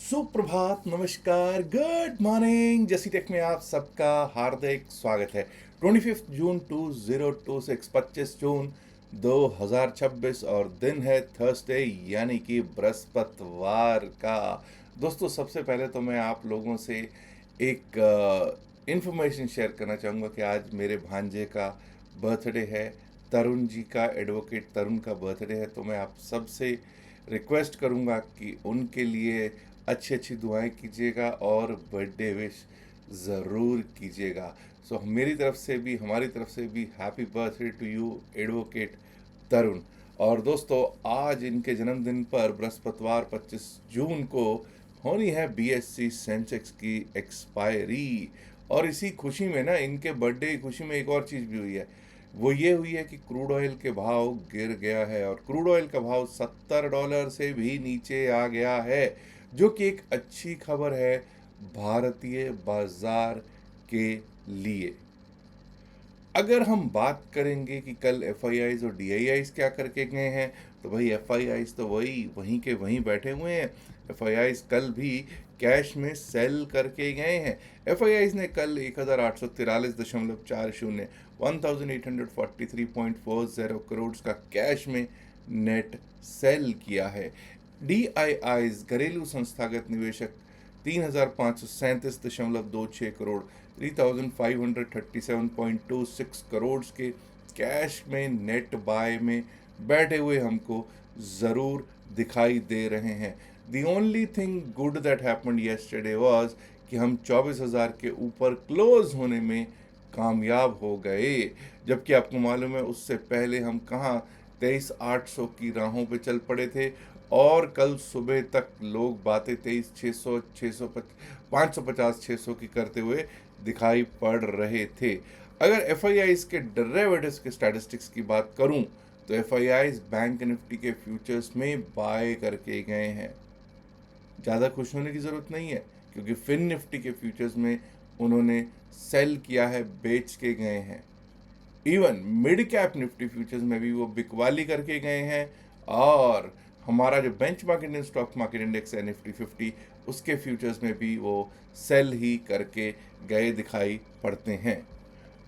सुप्रभात, नमस्कार, good morning. जैसी टेक में आप सबका हार्दिक स्वागत है। 25 जून 2026, 25 जून 2026 और दिन है थर्सडे यानी कि बृहस्पतिवार का। दोस्तों, सबसे पहले तो मैं आप लोगों से एक इंफॉर्मेशन शेयर करना चाहूँगा कि आज मेरे भांजे का बर्थडे है। तरुण जी का, एडवोकेट तरुण का बर्थडे है। तो मैं आप सबसे रिक्वेस्ट करूँगा कि उनके लिए अच्छी अच्छी दुआएं कीजिएगा और बर्थडे विश ज़रूर कीजिएगा। सो मेरी तरफ से भी, हमारी तरफ से भी happy birthday to you advocate Tarun. और दोस्तों, आज इनके जन्मदिन पर बृहस्पतिवार 25 जून को होनी है बीएससी सेंसेक्स की एक्सपायरी। और इसी खुशी में ना, इनके बर्थडे की खुशी में एक और चीज़ भी हुई है। वो ये हुई है कि क्रूड ऑयल के भाव गिर गया है और क्रूड ऑयल का भाव $70 से भी नीचे आ गया है, जो कि एक अच्छी खबर है भारतीय बाजार के लिए। अगर हम बात करेंगे कि कल एफआईआईज और डीआईआईज क्या करके गए हैं, तो भाई एफआईआईज तो वहीं के वहीं बैठे हुए हैं। एफआईआईज कल भी कैश में सेल करके गए हैं। एफआईआईज ने कल 1843.40 1843.40 करोड़ का कैश में नेट सेल किया है। डीआईआईज घरेलू संस्थागत निवेशक 3537.26 करोड़ 3537.26 करोड़ के कैश में नेट बाय में बैठे हुए हमको ज़रूर दिखाई दे रहे हैं। The only thing good that happened yesterday was कि हम 24,000 के ऊपर क्लोज होने में कामयाब हो गए। जबकि आपको मालूम है, उससे पहले हम कहाँ 23,800 की राहों पे चल पड़े थे और कल सुबह तक लोग बातें 23,600, 550, 600 की करते हुए दिखाई पड़ रहे थे। अगर एफआईआईज के डेरिवेटिव्स के स्टैटिस्टिक्स की बात करूं, तो एफआईआईज बैंक निफ्टी के फ्यूचर्स में बाय करके गए हैं। ज़्यादा खुश होने की ज़रूरत नहीं है, क्योंकि फिन निफ्टी के फ्यूचर्स में उन्होंने सेल किया है, बेच के गए हैं। Even mid cap Nifty futures में भी वो बिकवाली करके गए हैं। और हमारा जो benchmark Indian stock market index है निफ्टी 50, उसके फ्यूचर्स में भी वो सेल ही करके गए दिखाई पड़ते हैं।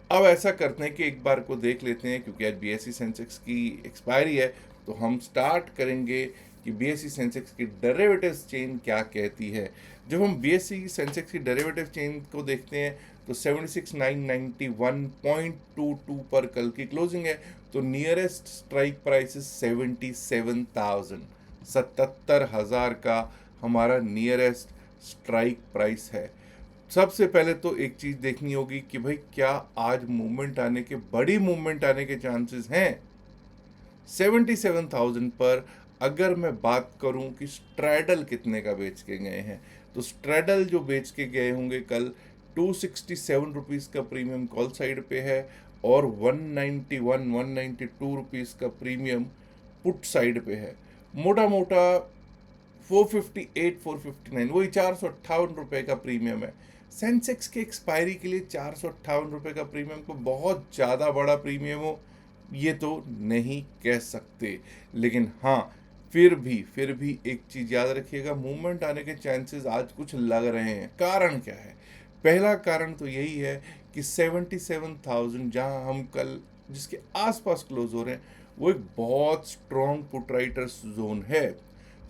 अब ऐसा करते हैं कि एक बार को देख लेते हैं, क्योंकि आज बीएससी सेंसेक्स की एक्सपायरी है, तो हम स्टार्ट करेंगे कि बीएससी सेंसेक्स की डेरिवेटिव्स चेन क्या कहती है। जब हम बीएससी सेंसेक्स की डेरिवेटिव चेन को देखते हैं तो 76,991.22 पर कल की क्लोजिंग है। तो नियरेस्ट स्ट्राइक प्राइस 77,000, 77,000 का हमारा नियरेस्ट स्ट्राइक प्राइस है। सबसे पहले तो एक चीज़ देखनी होगी कि भाई क्या आज बड़ी मूवमेंट आने के चांसेस हैं। 77,000 पर अगर मैं बात करूं कि स्ट्रैडल कितने का बेच के गए हैं, तो स्ट्रैडल जो बेच के गए होंगे कल 267 रुपीज़ का प्रीमियम कॉल साइड पे है और 192 रुपीज़ का प्रीमियम पुट साइड पे है। मोटा मोटा 458, 459, वही 458 का प्रीमियम है। सेंसेक्स के एक्सपायरी के लिए 458 का प्रीमियम को बहुत ज़्यादा बड़ा प्रीमियम हो, ये तो नहीं कह सकते। लेकिन हाँ, फिर भी एक चीज़ याद रखिएगा, मूवमेंट आने के चांसेस आज कुछ लग रहे हैं। कारण क्या है? पहला कारण तो यही है कि 77,000 जहाँ हम कल जिसके आसपास क्लोज हो रहे हैं, वो एक बहुत स्ट्रॉन्ग पुट राइटर्स जोन है।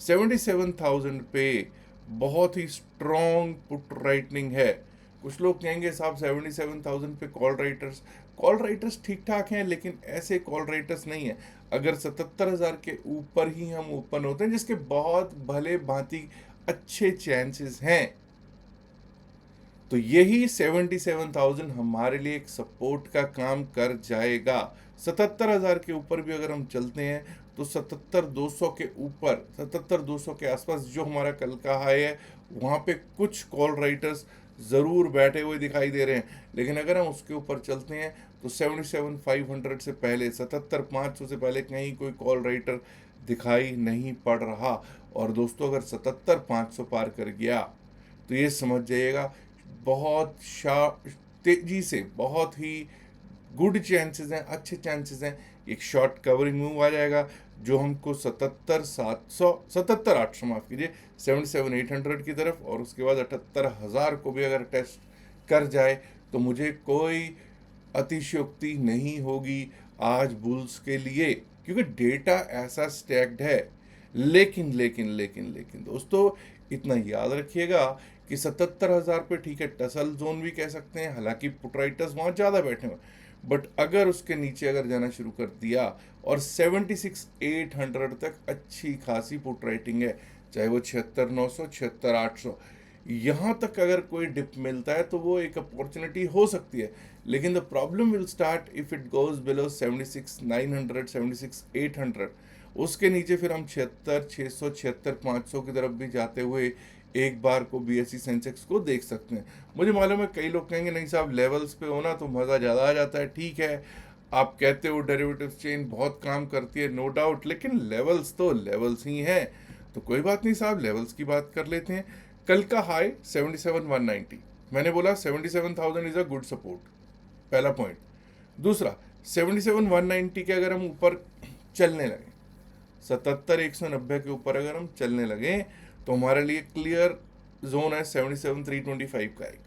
77,000 पे बहुत ही स्ट्रॉन्ग पुट राइटनिंग है। कुछ लोग कहेंगे साहब 77,000 पे कॉल राइटर्स ठीक ठाक हैं, लेकिन ऐसे कॉल राइटर्स नहीं है। अगर 77,000 के ऊपर ही हम ओपन होते हैं, जिसके बहुत भले भांति अच्छे चांसेस हैं, तो यही 77,000 हमारे लिए एक सपोर्ट का काम कर जाएगा। 77,000 के ऊपर भी अगर हम चलते हैं तो 77,200 के ऊपर, 77,200 के आसपास जो हमारा कल का हाई है, वहाँ पे कुछ कॉल राइटर्स ज़रूर बैठे हुए दिखाई दे रहे हैं। लेकिन अगर हम उसके ऊपर चलते हैं तो 77,500 से पहले, 77,500 से पहले कहीं कोई कॉल राइटर दिखाई नहीं पड़ रहा। और दोस्तों, अगर 77,500 पार कर गया तो ये समझ जाइएगा बहुत तेजी से, बहुत ही गुड चांसेस हैं, अच्छे चांसेस हैं, एक शॉर्ट कवरिंग मूव आ जाएगा, जो हमको 77,800 माफ़ कीजिए 77,800 की तरफ, और उसके बाद 78,000 को भी अगर टेस्ट कर जाए तो मुझे कोई अतिशयोक्ति नहीं होगी आज बुल्स के लिए, क्योंकि डेटा ऐसा स्टैक्ड है। लेकिन लेकिन लेकिन लेकिन दोस्तों, इतना याद रखिएगा कि 77,000 पे ठीक है, टसल जोन भी कह सकते हैं, हालांकि पुटराइटर्स वहाँ ज़्यादा बैठे हुए, बट अगर उसके नीचे अगर जाना शुरू कर दिया और 76,800 तक अच्छी खासी पुट राइटिंग है, चाहे वो 76,900 76,800, यहाँ तक अगर कोई डिप मिलता है तो वो एक अपॉर्चुनिटी हो सकती है। लेकिन the problem will start if it goes below 76,900 76,800, उसके नीचे फिर हम 76,600 76,500 की तरफ भी जाते हुए एक बार को बीएसई सेंसेक्स को देख सकते हैं। मुझे मालूम है कई लोग कहेंगे नहीं साहब लेवल्स पे हो ना तो मज़ा ज़्यादा आ जाता है, ठीक है, आप कहते हो डेरिवेटिव चेन बहुत काम करती है, नो डाउट, लेकिन लेवल्स तो लेवल्स ही हैं। तो कोई बात नहीं साहब, लेवल्स की बात कर लेते हैं। कल का हाई 77,190, मैंने बोला 77,000 इज़ अ गुड सपोर्ट, पहला पॉइंट। दूसरा, 77,190 के अगर हम ऊपर चलने लगे, 77,190 के ऊपर अगर हम चलने लगे तो हमारे लिए क्लियर जोन है 77,325 का, एक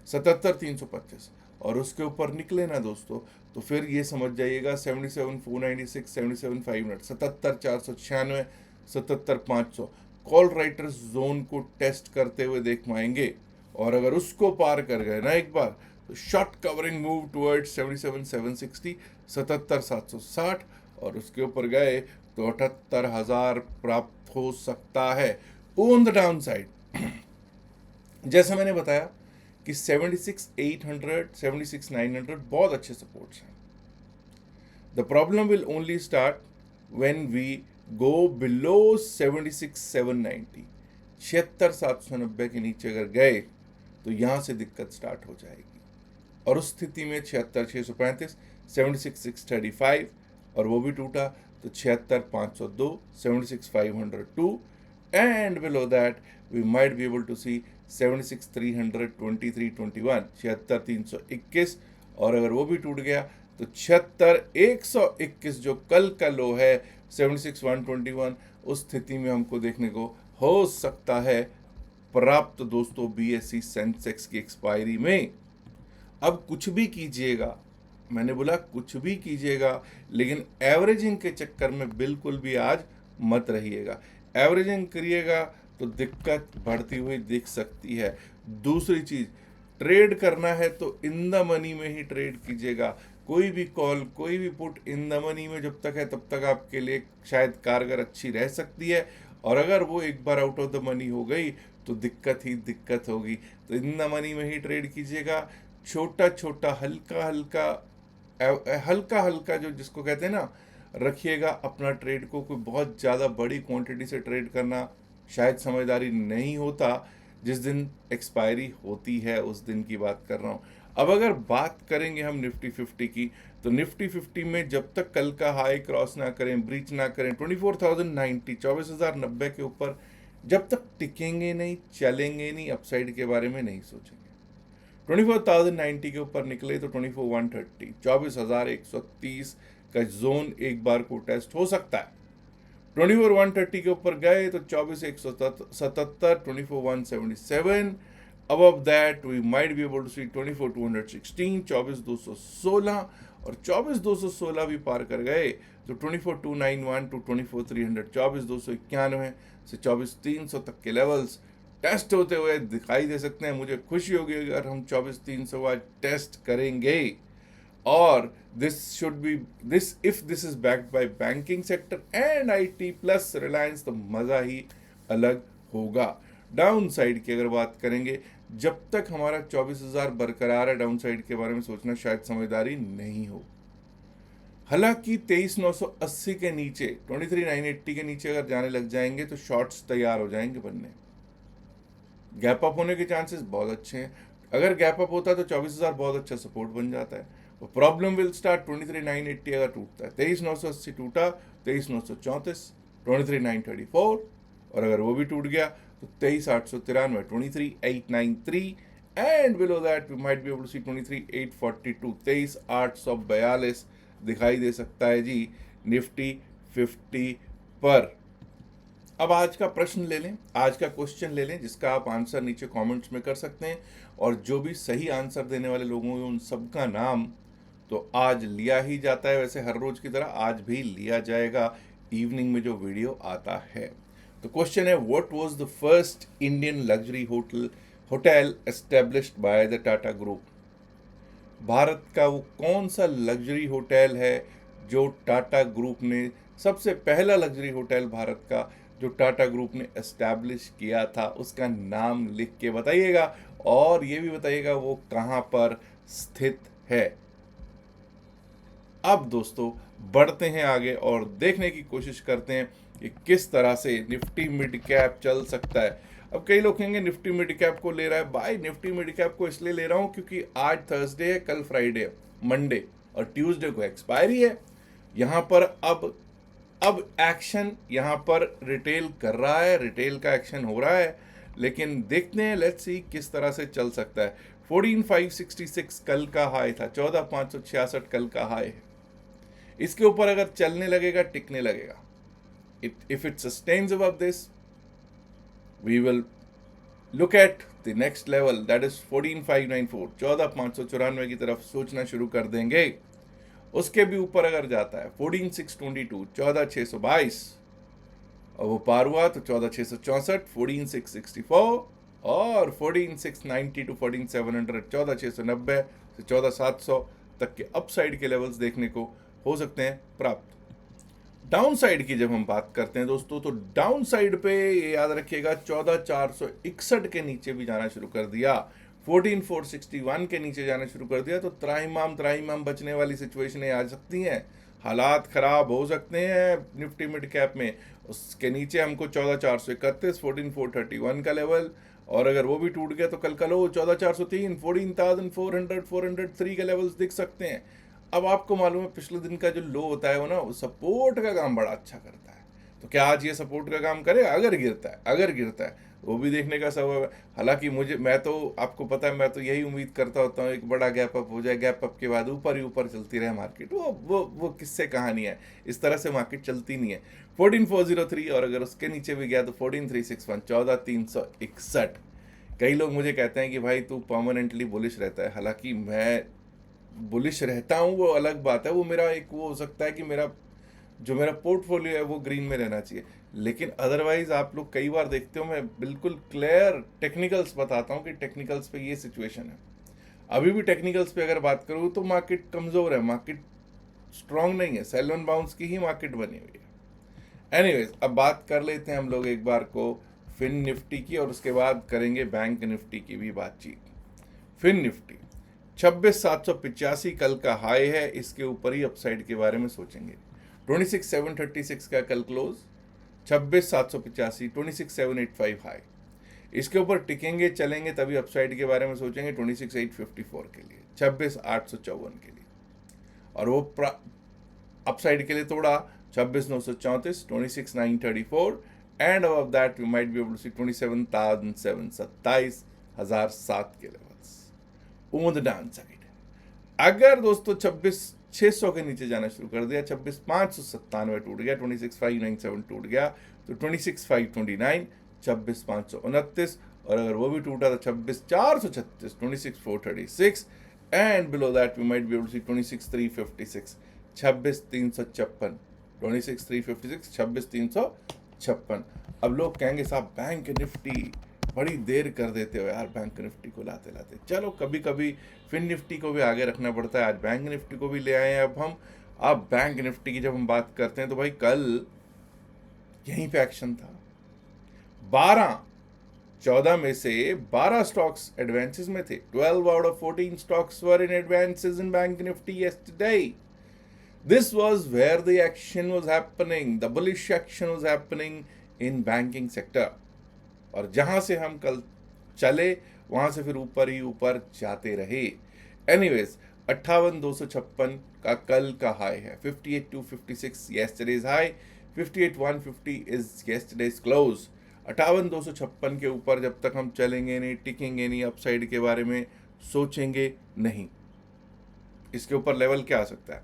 77,325, और उसके ऊपर निकले ना दोस्तों तो फिर ये समझ जाइएगा 77,496 77,500 77,496 77,500 कॉल राइटर्स जोन को टेस्ट करते हुए देख पाएंगे। और अगर उसको पार कर गए ना एक बार तो शॉर्ट कवरिंग मूव टुवर्ड 77,760 77,760, और उसके ऊपर गए तो 78,000 प्राप्त हो सकता है ऑन द डाउन साइड। जैसा मैंने बताया कि 76,800 76,900 बहुत अच्छे सपोर्ट्स हैं। The problem will only start when we go below 76,790 76,790 के नीचे अगर गए तो यहाँ से दिक्कत स्टार्ट हो जाएगी, और उस स्थिति में 76,635 76,635 और वो भी टूटा तो 76,502 76,502, and below that we might be able to see 76,300 23,21 76,321, और अगर वो भी टूट गया तो 76,121 जो कल का लो है 76,121, उस स्थिति में हमको देखने को हो सकता है प्राप्त दोस्तों बीएसई सेंसेक्स की एक्सपायरी में। अब कुछ भी कीजिएगा, मैंने बोला कुछ भी कीजिएगा, लेकिन एवरेजिंग के चक्कर में बिल्कुल भी आज मत रहिएगा। एवरेजिंग करिएगा तो दिक्कत बढ़ती हुई दिख सकती है। दूसरी चीज़, ट्रेड करना है तो इन द मनी में ही ट्रेड कीजिएगा। कोई भी कॉल कोई भी पुट इन द मनी में जब तक है तब तक आपके लिए शायद कारगर अच्छी रह सकती है, और अगर वो एक बार आउट ऑफ द मनी हो गई तो दिक्कत ही दिक्कत होगी। तो इन द मनी में ही ट्रेड कीजिएगा। छोटा छोटा हल्का हल्का हल्का हल्का जो जिसको कहते हैं ना, रखिएगा अपना ट्रेड को। कोई बहुत ज़्यादा बड़ी क्वांटिटी से ट्रेड करना शायद समझदारी नहीं होता। जिस दिन एक्सपायरी होती है उस दिन की बात कर रहा हूँ। अब अगर बात करेंगे हम निफ्टी 50 की, तो निफ्टी 50 में जब तक कल का हाई क्रॉस ना करें, ब्रीच ना करें 24,090 24,090 के ऊपर जब तक टिकेंगे नहीं, चलेंगे नहीं, अपसाइड के बारे में नहीं सोचेंगे। 24,090 के ऊपर निकले तो 24,130 24,130 का जोन एक बार को टेस्ट हो सकता है। 24,130 के ऊपर गए तो 24,177 24,177। above that we might be able to see 24,216 24,216, और 24,216 भी पार कर गए तो 24,291 to 24,300 24,291 से 24,300 तक के लेवल्स टेस्ट होते हुए दिखाई दे सकते हैं। मुझे खुशी होगी अगर हम 24,300 आज टेस्ट करेंगे, और this should be this if this is backed by banking sector and IT plus Reliance, तो मज़ा ही अलग होगा। डाउन साइड की अगर बात करेंगे, जब तक हमारा 24,000 बरकरार है, डाउन साइड के बारे में सोचना शायद समझदारी नहीं हो। हालांकि 23,980 के नीचे 23,980 के नीचे अगर जाने लग जाएंगे तो शॉर्ट्स तैयार हो जाएंगे बनने, गैप अप होने के चांसेस बहुत अच्छे हैं। अगर गैप अप होता है तो 24,000 बहुत अच्छा सपोर्ट बन जाता है। प्रॉब्लम विल स्टार्ट 23,980 अगर टूटता है, 23,980 टूटा 23,934 23,934, और अगर वो भी टूट गया तो 23,893 23,893, and below that we might be able to see 23,842 23,842 दिखाई दे सकता है जी निफ्टी 50 पर। अब आज का प्रश्न ले लें, आज का क्वेश्चन ले लें, जिसका आप आंसर नीचे कमेंट्स में कर सकते हैं, और जो भी सही आंसर देने वाले लोग होंगे उन सबका नाम तो आज लिया ही जाता है, वैसे हर रोज की तरह आज भी लिया जाएगा इवनिंग में जो वीडियो आता है। तो क्वेश्चन है, what was the first Indian luxury hotel established by the Tata group. Bharat का वो कौन सा लग्जरी होटल है जो टाटा ग्रुप ने, सबसे पहला लग्जरी होटल भारत का जो टाटा ग्रुप ने एस्टैब्लिश किया था, उसका नाम लिख के बताइएगा, और ये भी बताइएगा वो कहाँ पर स्थित है। अब दोस्तों बढ़ते हैं आगे और देखने की कोशिश करते हैं कि किस तरह से निफ्टी मिड कैप चल सकता है। अब कई लोग कहेंगे निफ्टी मिड कैप को ले रहा है भाई, निफ्टी मिड कैप को इसलिए ले रहा हूं क्योंकि आज थर्सडे है, कल फ्राइडे है, मंडे और ट्यूसडे को एक्सपायरी है। यहां पर अब एक्शन यहां पर रिटेल कर रहा है, रिटेल का एक्शन हो रहा है, लेकिन देखते हैं, लेट्स सी किस तरह से चल सकता है। 14,566 कल का हाई था, 14,566 कल का हाई है। इसके ऊपर अगर चलने लगेगा, टिकने लगेगा, if it sustains above this, we will look at the next level, that is 14,594, 14,594 की तरफ सोचना शुरू कर देंगे। उसके भी ऊपर अगर जाता है 14,622, 14,622, और वो पार हुआ तो 14,664, 14,664, और 14,690 टू 14,700, 14,690 से 14,700 तक के अपसाइड के लेवल्स देखने को हो सकते हैं प्राप्त। डाउन साइड की जब हम बात करते हैं दोस्तों, तो डाउन साइड पे ये याद रखिएगा 14,461 के नीचे भी जाना शुरू कर दिया, 14,461 के नीचे जाना शुरू कर दिया, तो त्राहिमाम बचने वाली सिचुएशनें आ सकती हैं, हालात खराब हो सकते हैं निफ्टी मिड कैप में। उसके नीचे हमको 14,431, 14,431 का लेवल, और अगर वो भी टूट गया तो कल का लो 14,403, 14,400, 403 के लेवल्स दिख सकते हैं। अब आपको मालूम है पिछले दिन का जो लो होता है वो ना, वो सपोर्ट का काम बड़ा अच्छा करता है, तो क्या आज ये सपोर्ट का काम करेगा? अगर गिरता है वो भी देखने का सबब है। हालांकि मैं तो आपको पता है, मैं तो यही उम्मीद करता होता हूँ एक बड़ा गैप अप हो जाए, गैप अप के बाद ऊपर ही ऊपर चलती रहे मार्केट। वो किससे कहानी है, इस तरह से मार्केट चलती नहीं है। 14,403, और अगर उसके नीचे भी गया तो 14,361, 14,361। कई लोग मुझे कहते हैं कि भाई तू परमानेंटली बुलिश रहता है, हालांकि मैं बुलिश रहता हूँ वो अलग बात है, वो मेरा एक वो हो सकता है कि मेरा पोर्टफोलियो है वो ग्रीन में रहना चाहिए, लेकिन अदरवाइज आप लोग कई बार देखते हो मैं बिल्कुल क्लियर टेक्निकल्स बताता हूँ कि टेक्निकल्स पे ये सिचुएशन है। अभी भी टेक्निकल्स पे अगर बात करूँ तो मार्केट कमज़ोर है, मार्केट स्ट्रांग नहीं है, सेल एंड बाउंस की ही मार्केट बनी हुई है। एनीवेज, अब बात कर लेते हैं हम लोग एक बार को फिन निफ्टी की, और उसके बाद करेंगे बैंक निफ्टी की भी बातचीत। फिन निफ्टी 26,785 कल का हाई है, इसके ऊपर ही अपसाइड के बारे में सोचेंगे। 26,736 का कल क्लोज, 26,785, 26,785 हाई, इसके ऊपर टिकेंगे चलेंगे तभी अपसाइड के बारे में सोचेंगे। 26,854 के लिए, 26,854 के लिए, और वो अपसाइड के लिए तोड़ा 26,934, 26,934, and above that we might be able to see 27,727, 27,007 के levels on the down side. अगर दोस्तों 26,600 के नीचे जाना शुरू कर दिया, 26,597 टूट गया, 26,597 टूट गया, तो 26,529, 26,529, और अगर वो भी टूटा तो 26,436, 26,436, and below that we might be able to see 26,356, 26,356, 26,356, 26,356। अब लोग कहेंगे साहब बैंक निफ्टी बड़ी देर कर देते हो यार, बैंक निफ्टी को लाते लाते। चलो कभी कभी फिन निफ्टी को भी आगे रखना पड़ता है, आज बैंक निफ्टी को भी ले आए हैं। अब बैंक निफ्टी की जब हम बात करते हैं तो भाई कल यहीं पे एक्शन था। 14 में से 12 स्टॉक्स एडवांसेस में थे, 12 out of 14 stocks were in advances in bank Nifty yesterday. This was where the action was happening, the bullish action was happening in banking sector. और जहां से हम कल चले वहां से फिर ऊपर ही ऊपर जाते रहे। एनीवेज, 58,256 का कल का हाई है, 58,256 yesterday's high, 58,150 is yesterday's close। 58,256 के ऊपर जब तक हम चलेंगे नहीं, टिकेंगे नहीं, अपसाइड के बारे में सोचेंगे नहीं। इसके ऊपर लेवल क्या आ सकता है?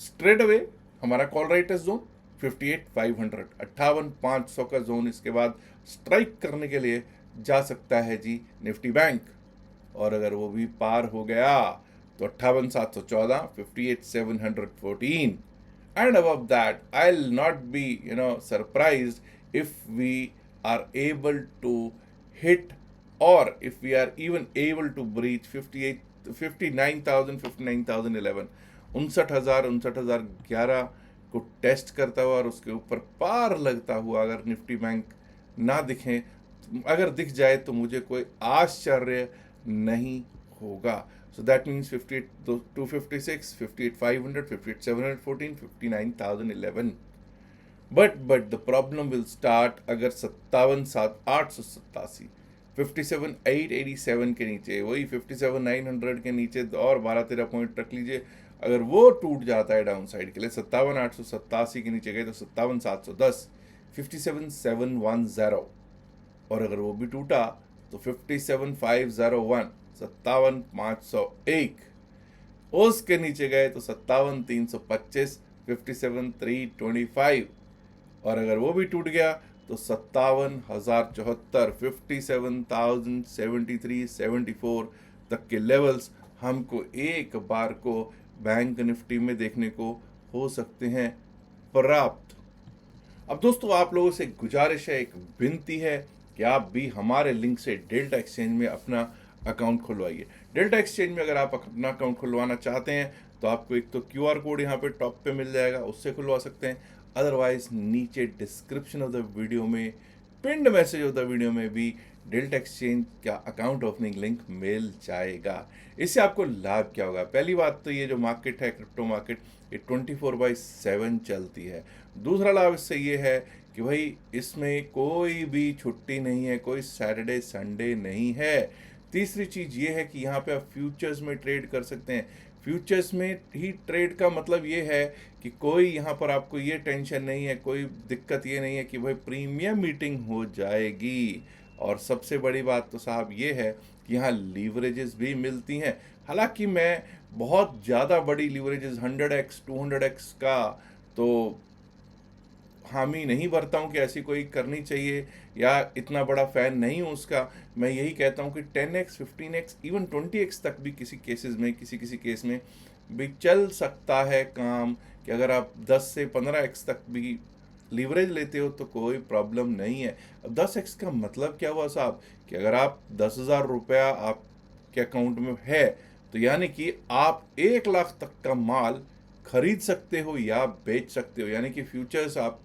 स्ट्रेट अवे हमारा कॉल राइटर्स जोन 58,500, 58,500 का जोन इसके बाद स्ट्राइक करने के लिए जा सकता है जी निफ्टी बैंक। और अगर वो भी पार हो गया तो 58,714, 58,714, and above that I'll not be surprised if we are able to hit, or if we are even able to breach 59,000, 59,011, 59,011 को टेस्ट करता हुआ और उसके ऊपर पार लगता हुआ अगर निफ्टी बैंक ना दिखे, अगर दिख जाए तो मुझे कोई आश्चर्य नहीं होगा। So that means 58,256, 58,500, 58,714, 59,011। But the problem will start अगर 57,887, 57,887 के नीचे, वही 57,900 के नीचे और 12-13 पॉइंट रख लीजिए, अगर वो टूट जाता है डाउन साइड के लिए, 57,887 के नीचे गए तो 57,710, 57,710, और अगर वो भी टूटा तो 57,501, 57,501, उसके नीचे गए तो 57,325, 57,325, और अगर वो भी टूट गया तो 57,074, 57,073, 74 तक के लेवल्स हमको एक बार को बैंक निफ्टी में देखने को हो सकते हैं प्राप्त। अब दोस्तों आप लोगों से गुजारिश है, एक विनती है कि आप भी हमारे लिंक से डेल्टा एक्सचेंज में अपना अकाउंट खुलवाइए। डेल्टा एक्सचेंज में अगर आप अपना अकाउंट खुलवाना चाहते हैं तो आपको एक तो QR कोड यहाँ पे टॉप पे मिल जाएगा, उससे खुलवा सकते हैं। अदरवाइज नीचे डिस्क्रिप्शन ऑफ द वीडियो में, pinned message of the video में भी डेल्टा एक्सचेंज का अकाउंट ओपनिंग लिंक मिल जाएगा। इससे आपको लाभ क्या होगा? पहली बात तो ये जो मार्केट है, क्रिप्टो मार्केट, ये 24/7 चलती है। दूसरा लाभ इससे ये है कि भाई इसमें कोई भी छुट्टी नहीं है, कोई सैटरडे संडे नहीं है। तीसरी चीज़ ये है कि यहाँ पे आप फ्यूचर्स में ट्रेड कर सकते हैं। फ्यूचर्स में ही ट्रेड का मतलब ये है कि कोई यहाँ पर आपको ये टेंशन नहीं है, कोई दिक्कत ये नहीं है कि भाई प्रीमियम मीटिंग हो जाएगी। और सबसे बड़ी बात तो साहब ये है कि यहाँ लीवरेजेस भी मिलती हैं। हालांकि मैं बहुत ज़्यादा बड़ी लीवरेजेस 100x 200x का तो हामी नहीं भरता हूँ कि ऐसी कोई करनी चाहिए, या इतना बड़ा फ़ैन नहीं हूँ उसका। मैं यही कहता हूँ कि 10x 15x इवन 20x तक भी किसी केसेस में, किसी केस में भी चल सकता है काम, कि अगर आप 10 से 15x तक भी लीवरेज लेते हो तो कोई प्रॉब्लम नहीं है। अब 10x का मतलब क्या हुआ साहब, कि अगर आप 10,000 रुपया आपके अकाउंट में है तो यानी कि आप 1 लाख तक का माल खरीद सकते हो या बेच सकते हो, यानी कि फ्यूचर्स आप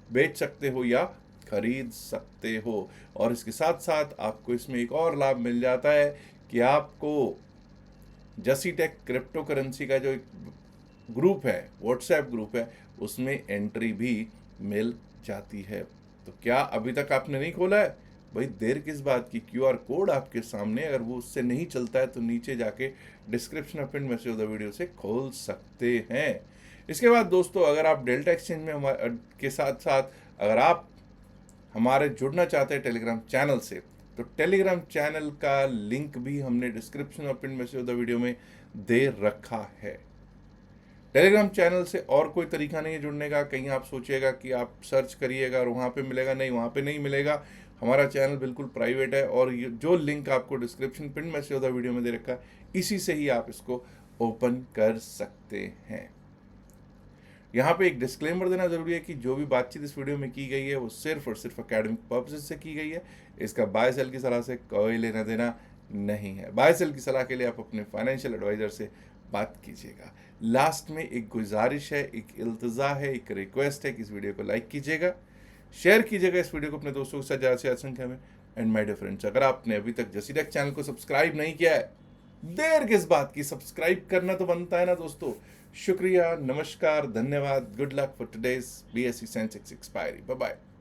बेच सकते हो या खरीद सकते हो। और इसके साथ साथ आपको इसमें एक और लाभ मिल जाता है कि आपको जसीटेक क्रिप्टो करेंसी का जो एक ग्रुप है, व्हाट्सएप ग्रुप है, उसमें एंट्री भी मिल जाती है। तो क्या अभी तक आपने नहीं खोला है? भाई देर किस बात की, QR कोड आपके सामने, अगर वो उससे नहीं चलता है तो नीचे जाके डिस्क्रिप्शन और pin message of the video से खोल सकते हैं। इसके बाद दोस्तों अगर आप डेल्टा एक्सचेंज में हमारे के साथ साथ अगर आप हमारे जुड़ना चाहते हैं टेलीग्राम चैनल से, तो टेलीग्राम चैनल का लिंक भी हमने डिस्क्रिप्शन और pin message of the video में दे रखा है। टेलीग्राम चैनल से और कोई तरीका नहीं है जुड़ने का। कहीं आप सोचिएगा कि आप सर्च करिएगा और वहाँ पे मिलेगा, नहीं, वहाँ पे नहीं मिलेगा। हमारा चैनल बिल्कुल प्राइवेट है और जो लिंक आपको description pin message of the video में दे रखा है, इसी से ही आप इसको ओपन कर सकते हैं। यहाँ पे एक डिस्क्लेमर देना जरूरी है कि जो भी बातचीत इस वीडियो में की गई है वो सिर्फ और सिर्फ एकेडमिक पर्पसेस से की गई है। इसका बाय सेल की सलाह से कोई लेना देना नहीं है। बाय सेल की सलाह के लिए आप अपने फाइनेंशियल एडवाइजर से बात कीजिएगा। लास्ट में एक गुजारिश है, एक इल्तजा है, एक रिक्वेस्ट है कि इस वीडियो को लाइक कीजिएगा, शेयर कीजिएगा इस वीडियो को अपने दोस्तों के साथ ज़्यादा से ज़्यादा संख्या में। एंड माय डियर फ्रेंड्स, अगर आपने अभी तक जसीटेक चैनल को सब्सक्राइब नहीं किया है, देर किस बात की, सब्सक्राइब करना तो बनता है ना दोस्तों। शुक्रिया, नमस्कार, धन्यवाद, good luck for today's BSE Sensex expiry. Bye bye.